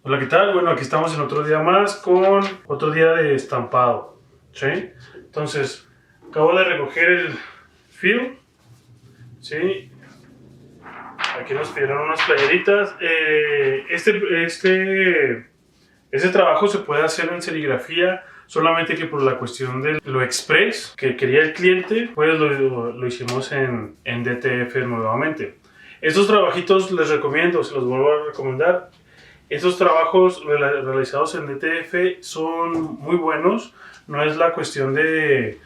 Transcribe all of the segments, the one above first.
Hola, ¿qué tal? Bueno, aquí estamos en otro día más con otro día de estampado, ¿sí? Entonces, acabo de recoger el film, ¿sí? Aquí nos pidieron unas playeritas. Este trabajo se puede hacer en serigrafía, solamente que por la cuestión de lo express que quería el cliente, pues lo hicimos en DTF nuevamente. Estos trabajitos les recomiendo, se los vuelvo a recomendar. Estos trabajos realizados en DTF son muy buenos. No es la cuestión de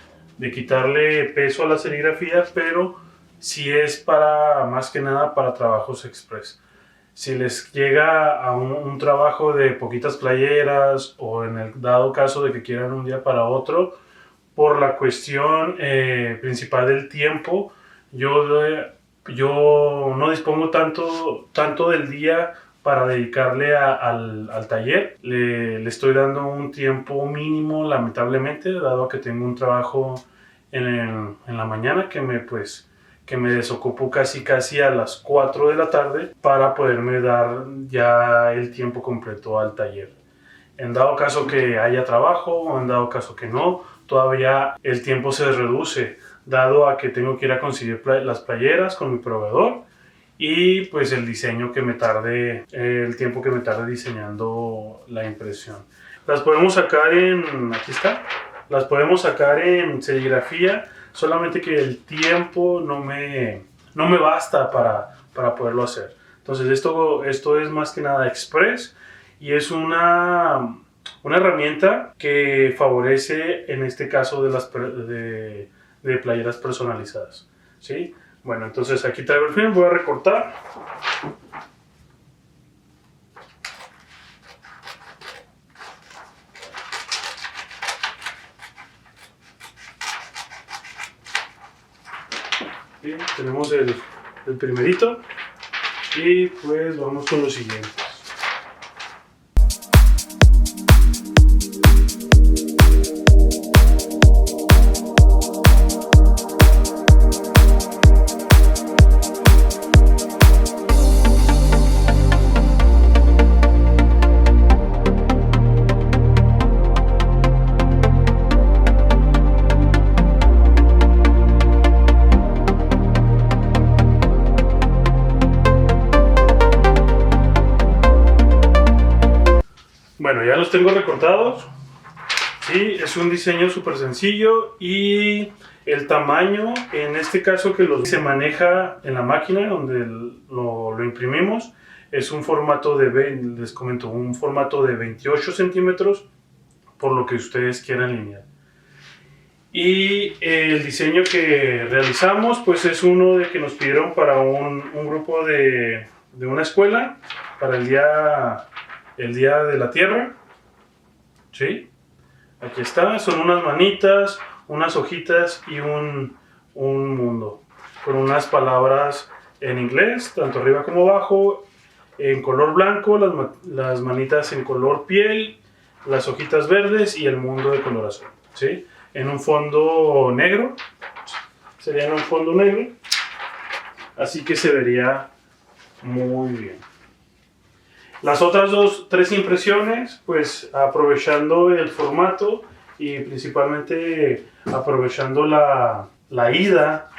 quitarle peso a la serigrafía, pero sí es para, más que nada, para trabajos express. Si les llega a un trabajo de poquitas playeras o en el dado caso de que quieran un día para otro, por la cuestión principal del tiempo, yo, yo no dispongo tanto del día para dedicarle al taller. Le estoy dando un tiempo mínimo, lamentablemente, dado que tengo un trabajo en la mañana que me desocupo casi a las 4 de la tarde para poderme dar ya el tiempo completo al taller. En dado caso que haya trabajo o en dado caso que no, todavía el tiempo se reduce, dado a que tengo que ir a conseguir las playeras con mi proveedor y pues el diseño que me tarde, el tiempo que me tarde diseñando la impresión. Las podemos sacar aquí está, las podemos sacar en serigrafía, solamente que el tiempo no me basta para poderlo hacer. Entonces esto es más que nada express y es una herramienta que favorece en este caso de playeras personalizadas, ¿sí? Bueno, entonces aquí traigo el film, voy a recortar. Bien, tenemos el primerito y pues vamos con los siguientes. Bueno, ya los tengo recortados. Sí, es un diseño súper sencillo y el tamaño, en este caso que se maneja en la máquina donde lo imprimimos, es un formato les comento, un formato de 28 centímetros, por lo que ustedes quieran linear. Y el diseño que realizamos, pues es uno de que nos pidieron para un grupo de una escuela, para el día de la Tierra, ¿sí? Aquí está, son unas manitas, unas hojitas y un mundo, con unas palabras en inglés, tanto arriba como abajo, en color blanco, las manitas en color piel, las hojitas verdes y el mundo de color azul, ¿sí? En un fondo negro, sería en un fondo negro, así que se vería muy bien. Las otras tres impresiones, pues aprovechando el formato y principalmente aprovechando la ida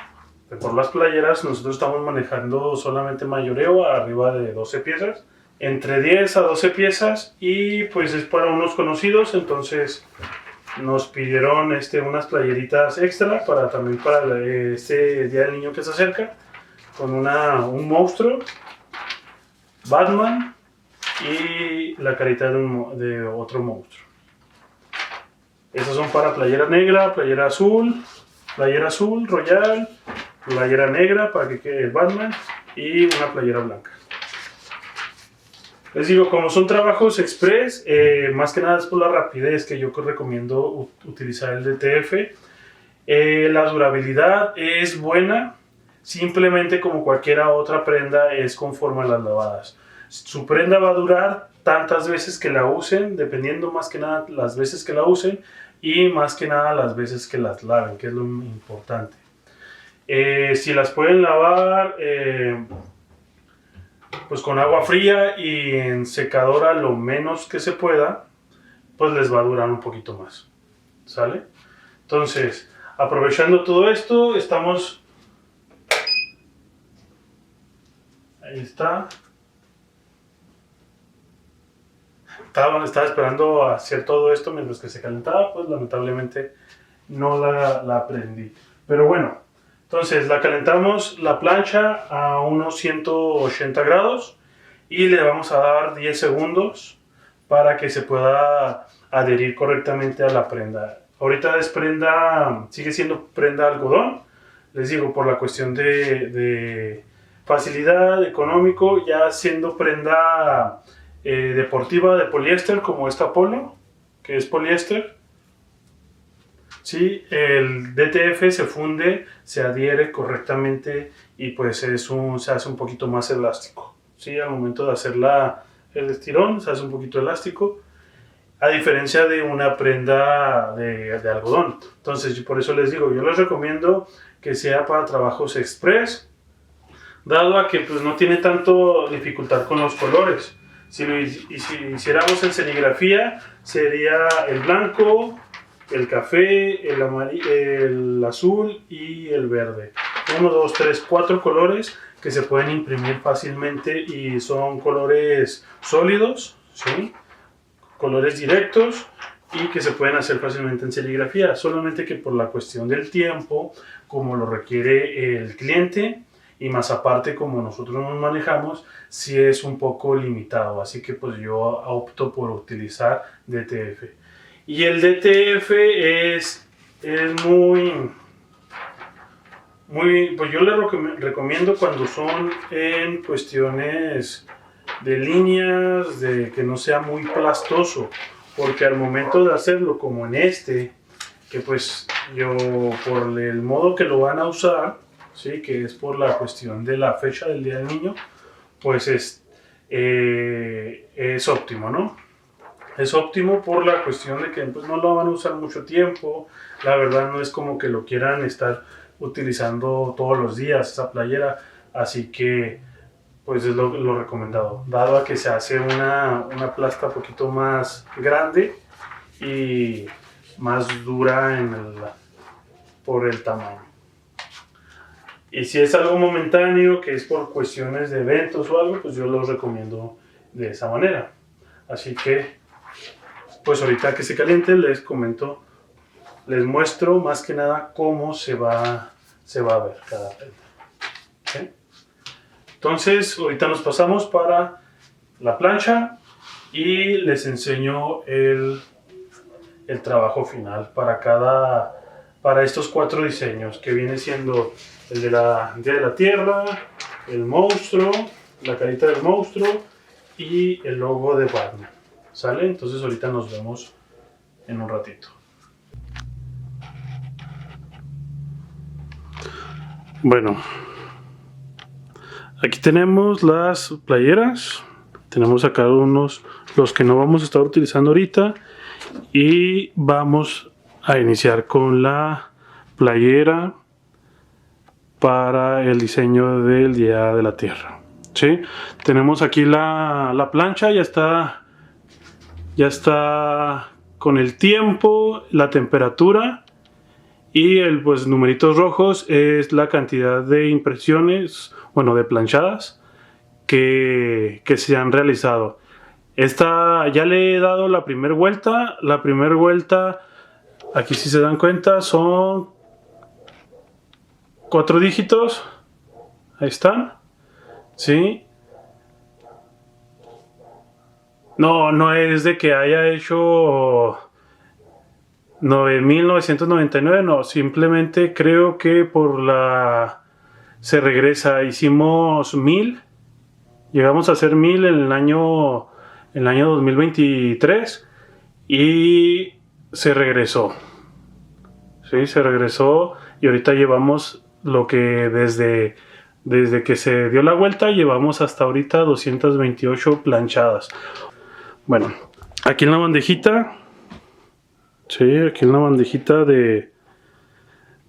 por las playeras, nosotros estamos manejando solamente mayoreo arriba de 12 piezas, entre 10 a 12 piezas y pues es para unos conocidos, entonces nos pidieron unas playeritas extra también para este Día del Niño que se acerca, con un monstruo, Batman, y la carita de otro monstruo. Estas son para playera negra, playera azul royal, playera negra para que quede el Batman y una playera blanca. Les digo, como son trabajos express, más que nada es por la rapidez que yo recomiendo utilizar el DTF. La durabilidad es buena, simplemente como cualquier otra prenda es conforme a las lavadas. Su prenda va a durar tantas veces que la usen, dependiendo más que nada las veces que la usen y más que nada las veces que las laven, que es lo importante. Si las pueden lavar pues con agua fría y en secadora lo menos que se pueda, pues les va a durar un poquito más, ¿sale? Entonces, aprovechando todo esto, ahí está. Estaba esperando a hacer todo esto mientras que se calentaba, pues lamentablemente no la prendí. Pero bueno, entonces la calentamos la plancha a unos 180 grados y le vamos a dar 10 segundos para que se pueda adherir correctamente a la prenda. Ahorita es prenda, sigue siendo prenda algodón, les digo, por la cuestión de facilidad, económico, ya siendo prenda deportiva de poliéster como esta polo, que es poliéster. Sí, el DTF se funde, se adhiere correctamente y pues se hace un poquito más elástico. Sí, al momento de hacer el estirón se hace un poquito elástico, a diferencia de una prenda de algodón. Entonces, por eso les digo, yo les recomiendo que sea para trabajos express, dado a que pues, no tiene tanto dificultad con los colores. Si hiciéramos en serigrafía, sería el blanco, el café, el azul y el verde. 1, 2, 3, 4 colores que se pueden imprimir fácilmente y son colores sólidos, ¿sí? Colores directos y que se pueden hacer fácilmente en serigrafía. Solamente que por la cuestión del tiempo, como lo requiere el cliente, y más aparte como nosotros nos manejamos, sí es un poco limitado, así que pues yo opto por utilizar DTF. Y el DTF es muy, pues yo le recomiendo cuando son en cuestiones de líneas, de que no sea muy plastoso, porque al momento de hacerlo como en este, que pues yo por el modo que lo van a usar, ¿sí? Que es por la cuestión de la fecha del Día del Niño, pues es óptimo, ¿no? Es óptimo por la cuestión de que pues, no lo van a usar mucho tiempo. La verdad no es como que lo quieran estar utilizando todos los días esa playera, así que pues es lo recomendado, dado a que se hace una plasta un poquito más grande y más dura por el tamaño. Y si es algo momentáneo, que es por cuestiones de eventos o algo, pues yo los recomiendo de esa manera. Así que, pues ahorita que se caliente les muestro más que nada cómo se va a ver cada prenda. ¿Okay? Entonces, ahorita nos pasamos para la plancha y les enseño el trabajo final para estos 4 diseños, que viene siendo el de la Tierra, el monstruo, la carita del monstruo y el logo de Batman. ¿Sale? Entonces ahorita nos vemos en un ratito. Bueno, aquí tenemos las playeras. Tenemos acá los que no vamos a estar utilizando ahorita. Y vamos a iniciar con la playera para el diseño del Día de la Tierra. ¿Sí? Tenemos aquí la plancha, ya está con el tiempo, la temperatura y pues numeritos rojos es la cantidad de impresiones, bueno, de planchadas que se han realizado. Esta ya le he dado la primera vuelta. La primera vuelta, aquí si se dan cuenta, son 4 dígitos. Ahí están. ¿Sí? No es de que haya hecho 9.999, no. Simplemente creo que se regresa. Hicimos 1000. Llegamos a hacer 1000 en el año 2023 y se regresó. Sí, se regresó y ahorita llevamos lo que desde que se dio la vuelta llevamos hasta ahorita 228 planchadas. Bueno, aquí en la bandejita, sí, aquí en la bandejita de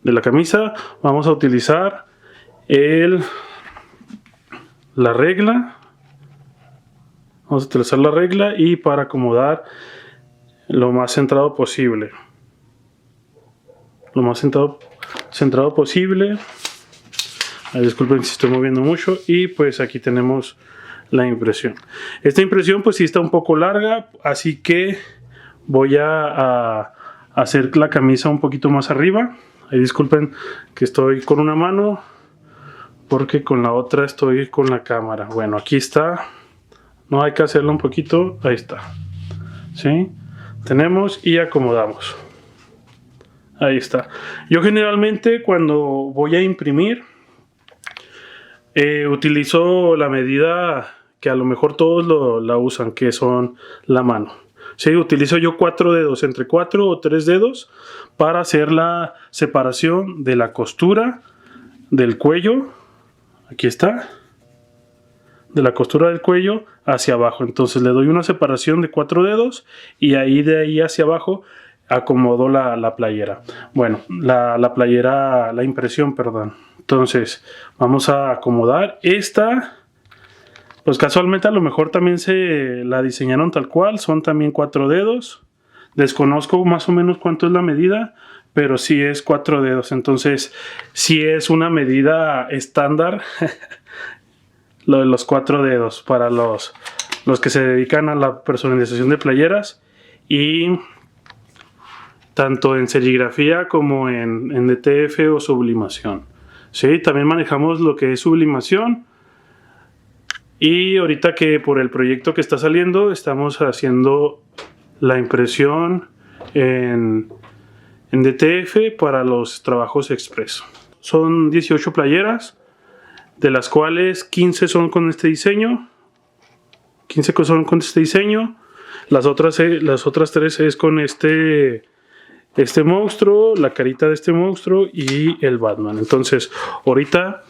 la camisa vamos a utilizar la regla, Vamos a utilizar la regla y para acomodar lo más centrado posible. Lo más centrado posible. Ay, disculpen si estoy moviendo mucho. Y pues aquí tenemos la impresión. Esta impresión pues sí está un poco larga, así que voy a hacer la camisa un poquito más arriba. Ahí disculpen que estoy con una mano porque con la otra estoy con la cámara. Bueno, aquí está. No hay que hacerlo un poquito. Ahí está. ¿Sí? Tenemos y acomodamos. Ahí está. Yo generalmente cuando voy a imprimir utilizo la medida que a lo mejor todos la usan, que son la mano. Sí, utilizo yo 4 dedos, entre 4 o 3 dedos para hacer la separación de la costura del cuello. Aquí está. De la costura del cuello hacia abajo. Entonces le doy una separación de 4 dedos y ahí de ahí hacia abajo acomodo la playera. Bueno, la impresión, perdón. Entonces vamos a acomodar esta. Pues casualmente a lo mejor también se la diseñaron tal cual. Son también 4 dedos. Desconozco más o menos cuánto es la medida, pero sí es 4 dedos. Entonces sí es una medida estándar. Lo de los 4 dedos para los que se dedican a la personalización de playeras, y tanto en serigrafía como en DTF o sublimación. Sí, también manejamos lo que es sublimación, y ahorita que por el proyecto que está saliendo estamos haciendo la impresión en DTF para los trabajos express. Son 18 playeras, de las cuales 15 son con este diseño. 15 son con este diseño. Las otras 3 es con este monstruo, la carita de este monstruo y el Batman. Entonces, ahorita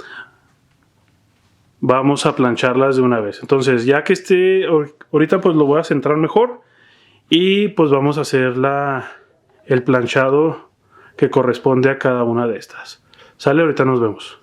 vamos a plancharlas de una vez. Entonces, ya que esté, ahorita pues lo voy a centrar mejor y pues vamos a hacer el planchado que corresponde a cada una de estas. Sale, ahorita nos vemos.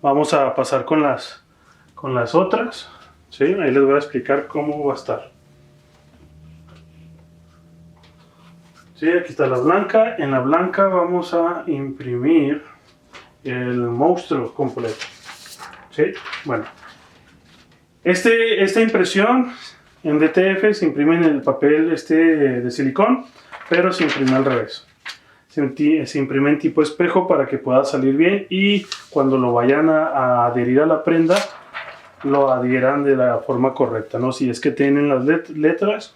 Vamos a pasar con las otras, ¿sí? Ahí les voy a explicar cómo va a estar. Sí, aquí está la blanca. En la blanca vamos a imprimir el monstruo completo. ¿Sí? Bueno. Esta impresión en DTF se imprime en el papel de silicón, pero se imprime al revés. Se imprime en tipo espejo para que pueda salir bien, y cuando lo vayan a adherir a la prenda lo adhieran de la forma correcta, ¿no? Si es que tienen las letras,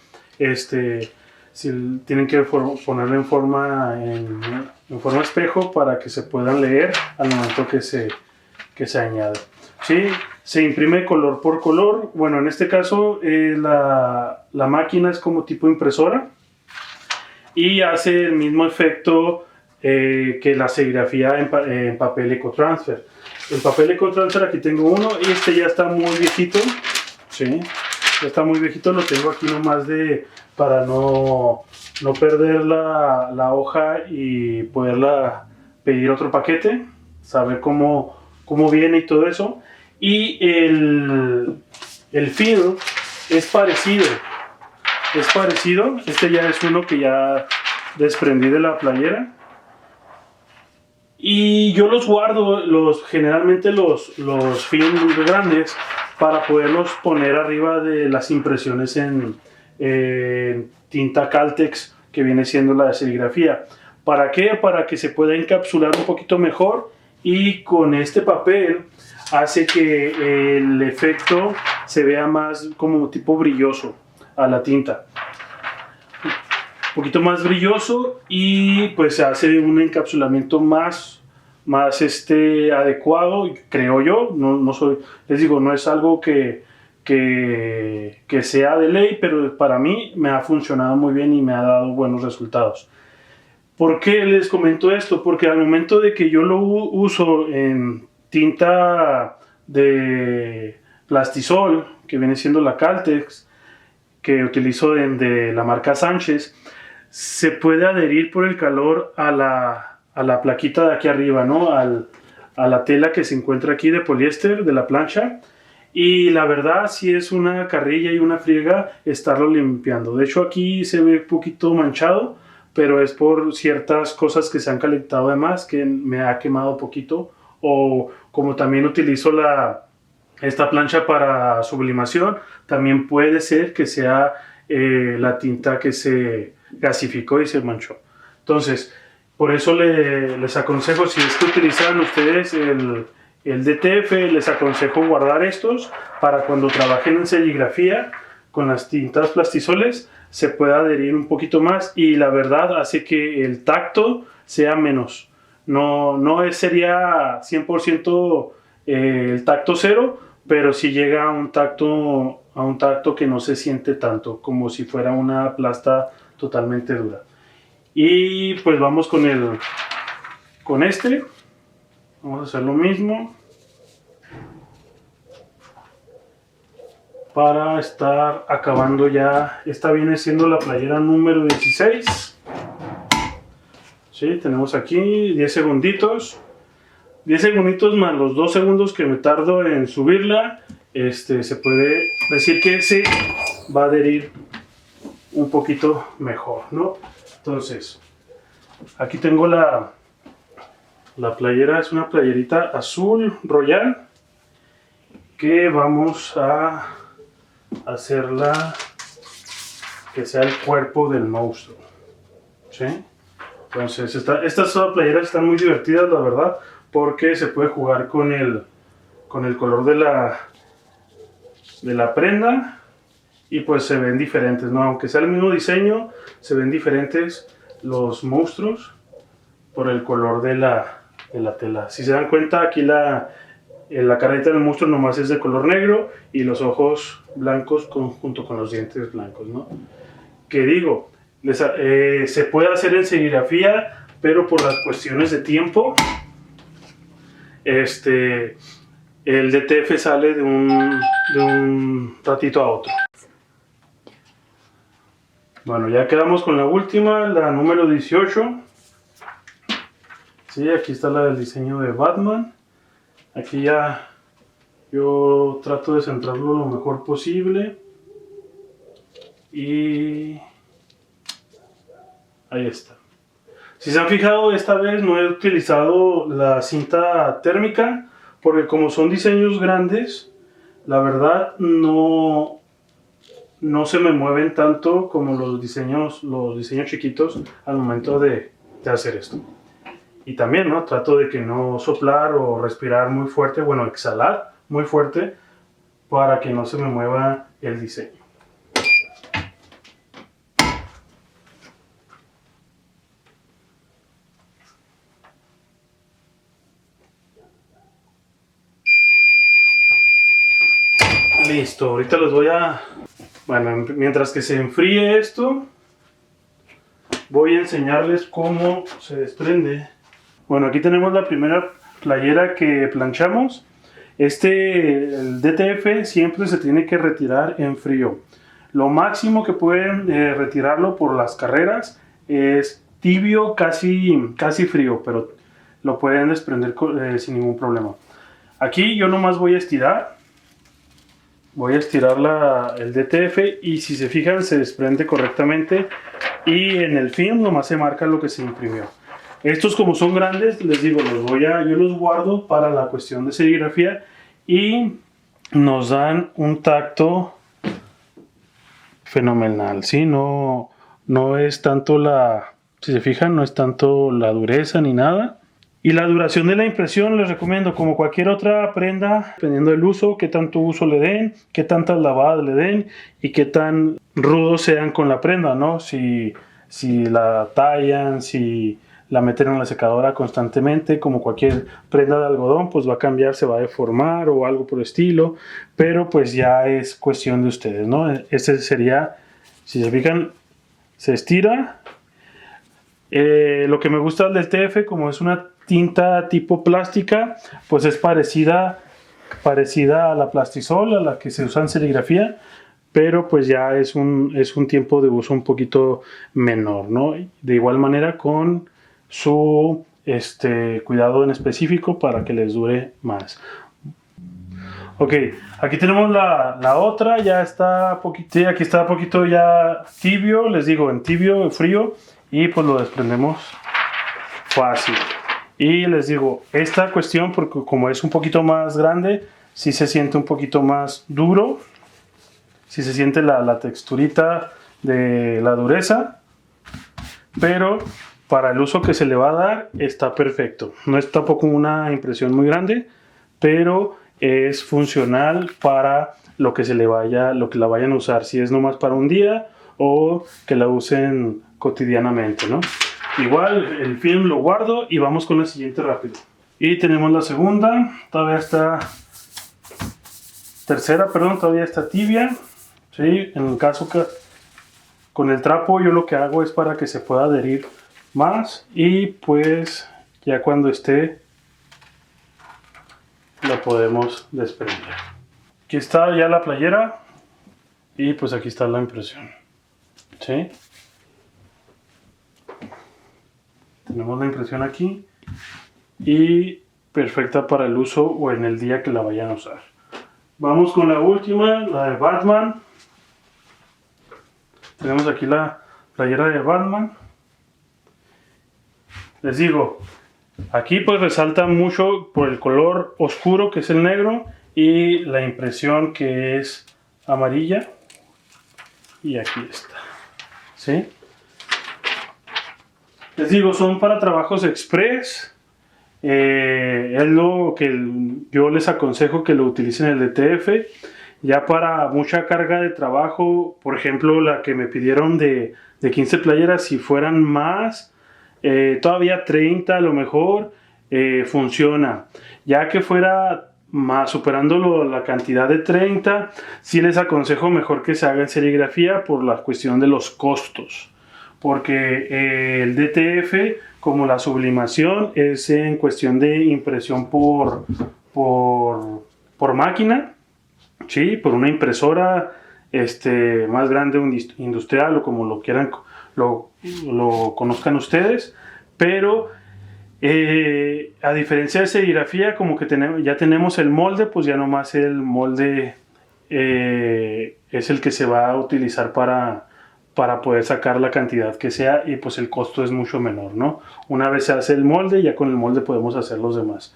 si tienen que ponerlo en forma espejo para que se puedan leer al momento que se añade. ¿Sí? Se imprime color por color. Bueno, en este caso la máquina es como tipo impresora y hace el mismo efecto que la serigrafía en papel Ecotransfer. El papel Ecotransfer, aquí tengo uno, y este ya está muy viejito. ¿Sí? Ya está muy viejito, lo tengo aquí nomás para no perder la hoja y poderla pedir otro paquete, saber cómo viene y todo eso. Y el film es parecido. Este ya es uno que ya desprendí de la playera. Y yo los guardo, generalmente los films grandes, para poderlos poner arriba de las impresiones en tinta Caltex, que viene siendo la de serigrafía. ¿Para qué? Para que se pueda encapsular un poquito mejor, y con este papel hace que el efecto se vea más como tipo brilloso a la tinta. Un poquito más brilloso, y pues se hace un encapsulamiento más más adecuado, creo yo. No soy, les digo, no es algo que sea de ley, pero para mí me ha funcionado muy bien y me ha dado buenos resultados. ¿Por qué les comento esto? Porque al momento de que yo lo uso en tinta de plastisol, que viene siendo la Caltex, que utilizo de la marca Sánchez, se puede adherir por el calor a la plaquita de aquí arriba, ¿no? A la tela que se encuentra aquí de poliéster de la plancha. Y la verdad sí es una carrilla y una friega estarlo limpiando. De hecho aquí se ve un poquito manchado, pero es por ciertas cosas que se han calentado de más que me ha quemado poquito. O como también utilizo esta plancha para sublimación, también puede ser que sea la tinta que se gasificó y se manchó. Entonces, por eso les aconsejo, si es que utilizan ustedes el DTF, les aconsejo guardar estos para cuando trabajen en serigrafía con las tintas plastisoles se pueda adherir un poquito más, y la verdad hace que el tacto sea menos. No sería 100% el tacto cero, pero sí llega a un tacto que no se siente tanto, como si fuera una plasta totalmente dura. Y pues vamos con vamos a hacer lo mismo para estar acabando ya. Esta viene siendo la playera número 16. ¿Sí? Tenemos aquí 10 segunditos. 10 segunditos más los 2 segundos que me tardo en subirla. Se puede decir que se va a adherir un poquito mejor, ¿no? Entonces, aquí tengo la playera, es una playerita azul royal que vamos a hacerla que sea el cuerpo del monstruo, ¿sí? Entonces estas playeras están muy divertidas, la verdad, porque se puede jugar con el color de la prenda y pues se ven diferentes, ¿no? Aunque sea el mismo diseño, se ven diferentes los monstruos por el color de la tela. Si se dan cuenta, aquí la careta del monstruo nomás es de color negro y los ojos blancos junto con los dientes blancos, ¿no? Que digo, se puede hacer en serigrafía, pero por las cuestiones de tiempo, el DTF sale de un ratito a otro. Bueno, ya quedamos con la última, la número 18. Sí, aquí está la del diseño de Batman. Aquí ya yo trato de centrarlo lo mejor posible. Y ahí está. Si se han fijado, esta vez no he utilizado la cinta térmica, porque como son diseños grandes, la verdad no se me mueven tanto como los diseños chiquitos al momento de hacer esto. Y también, ¿no? Trato de que no soplar o respirar muy fuerte, bueno, exhalar muy fuerte para que no se me mueva el diseño. Listo, ahorita les voy a... Bueno, mientras que se enfríe esto, voy a enseñarles cómo se desprende. Bueno, aquí tenemos la primera playera que planchamos. El DTF siempre se tiene que retirar en frío. Lo máximo que pueden retirarlo por las carreras es tibio, casi frío, pero lo pueden desprender sin ningún problema. Aquí yo nomás voy a estirar el DTF y si se fijan se desprende correctamente y en el film nomás se marca lo que se imprimió. Estos, como son grandes, les digo, yo los guardo para la cuestión de serigrafía y nos dan un tacto fenomenal, ¿sí? No es tanto si se fijan, no es tanto la dureza ni nada. Y la duración de la impresión les recomiendo, como cualquier otra prenda, dependiendo del uso, qué tanto uso le den, qué tantas lavadas le den y qué tan rudos sean con la prenda, ¿no? Si la tallan, si la meten en la secadora constantemente, como cualquier prenda de algodón, pues va a cambiar, se va a deformar o algo por el estilo, pero pues ya es cuestión de ustedes, ¿no? Este sería, si se fijan, se estira. Lo que me gusta del TF, como es una tinta tipo plástica, pues es parecida a la Plastisol, a la que se usa en serigrafía, pero pues ya es un tiempo de uso un poquito menor, ¿no? De igual manera con su cuidado en específico para que les dure más. Ok, aquí tenemos la otra, ya está poquito, sí, aquí está poquito ya tibio, les digo, en tibio, frío, y pues lo desprendemos fácil. Y les digo, esta cuestión, porque como es un poquito más grande, sí se siente un poquito más duro, sí se siente la texturita de la dureza, pero para el uso que se le va a dar está perfecto. No es tampoco una impresión muy grande, pero es funcional para lo que la vayan a usar, si es nomás para un día o que la usen cotidianamente, ¿no? Igual el film lo guardo y vamos con la siguiente rápido. Y tenemos la segunda, todavía está tercera, perdón, todavía está tibia, ¿sí? En el caso que con el trapo yo lo que hago es para que se pueda adherir más y pues ya cuando esté la podemos desprender. Aquí está ya la playera y pues aquí está la impresión, ¿sí? Tenemos la impresión aquí y perfecta para el uso o en el día que la vayan a usar. Vamos con la última, la de Batman. Tenemos aquí la playera de Batman. Les digo, aquí pues resalta mucho por el color oscuro que es el negro y la impresión que es amarilla. Y aquí está, ¿sí? Les digo, son para trabajos express. Es lo que yo les aconsejo que lo utilicen en el DTF. Ya para mucha carga de trabajo, por ejemplo, la que me pidieron de 15 playeras, si fueran más, todavía 30 a lo mejor, funciona. Ya que fuera más superando la cantidad de 30, sí les aconsejo mejor que se haga en serigrafía por la cuestión de los costos. Porque el DTF, como la sublimación, es en cuestión de impresión por máquina, ¿sí? Por una impresora más grande, un industrial o como lo quieran, lo conozcan ustedes. Pero a diferencia de serigrafía, como que ya tenemos el molde, pues ya nomás el molde es el que se va a utilizar para poder sacar la cantidad que sea y pues el costo es mucho menor, ¿no? Una vez se hace el molde, ya con el molde podemos hacer los demás.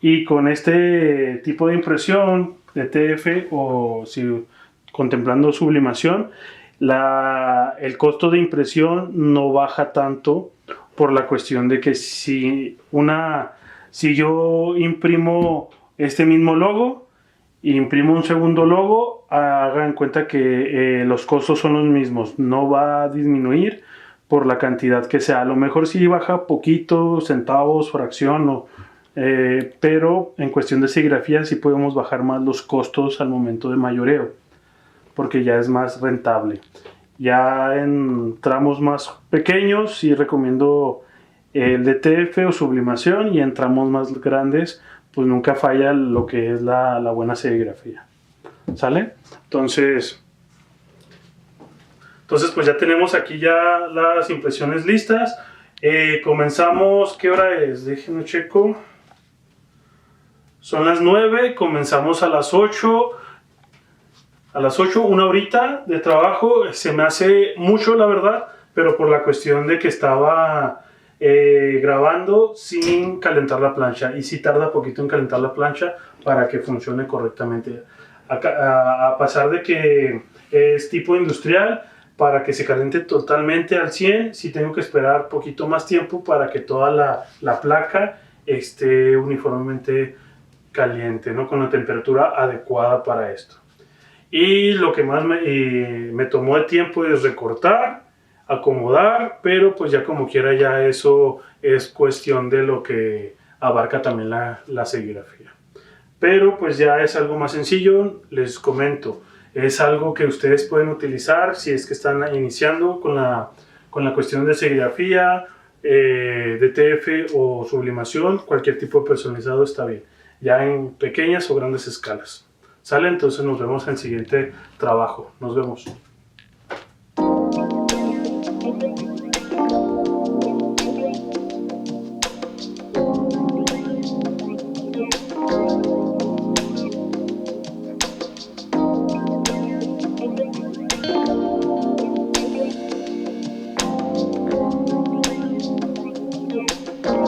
Y con este tipo de impresión de TF o si contemplando sublimación, el costo de impresión no baja tanto por la cuestión de que si yo imprimo este mismo logo, imprimo un segundo logo, hagan en cuenta que los costos son los mismos, no va a disminuir por la cantidad que sea. A lo mejor sí baja poquito, centavos, fracción, pero en cuestión de serigrafía sí podemos bajar más los costos al momento de mayoreo, porque ya es más rentable. Ya en tramos más pequeños sí recomiendo el DTF o sublimación, y en tramos más grandes pues nunca falla lo que es la buena serigrafía. ¿Sale? Entonces pues ya tenemos aquí ya las impresiones listas. Comenzamos, ¿qué hora es? Déjenme checo. Son las 9, comenzamos a las 8. A las 8, una horita de trabajo. Se me hace mucho, la verdad, pero por la cuestión de que estaba grabando sin calentar la plancha, y sí tarda poquito en calentar la plancha para que funcione correctamente. A pesar de que es tipo industrial, para que se caliente totalmente al 100, sí tengo que esperar poquito más tiempo para que toda la placa esté uniformemente caliente, ¿no? Con la temperatura adecuada para esto. Y lo que más me tomó de tiempo es recortar, acomodar, pero pues ya como quiera ya eso es cuestión de lo que abarca también la serigrafía. Pero pues ya es algo más sencillo, les comento, es algo que ustedes pueden utilizar si es que están iniciando con la cuestión de serigrafía, DTF o sublimación, cualquier tipo de personalizado está bien, ya en pequeñas o grandes escalas. ¿Sale? Entonces nos vemos en el siguiente trabajo. Nos vemos.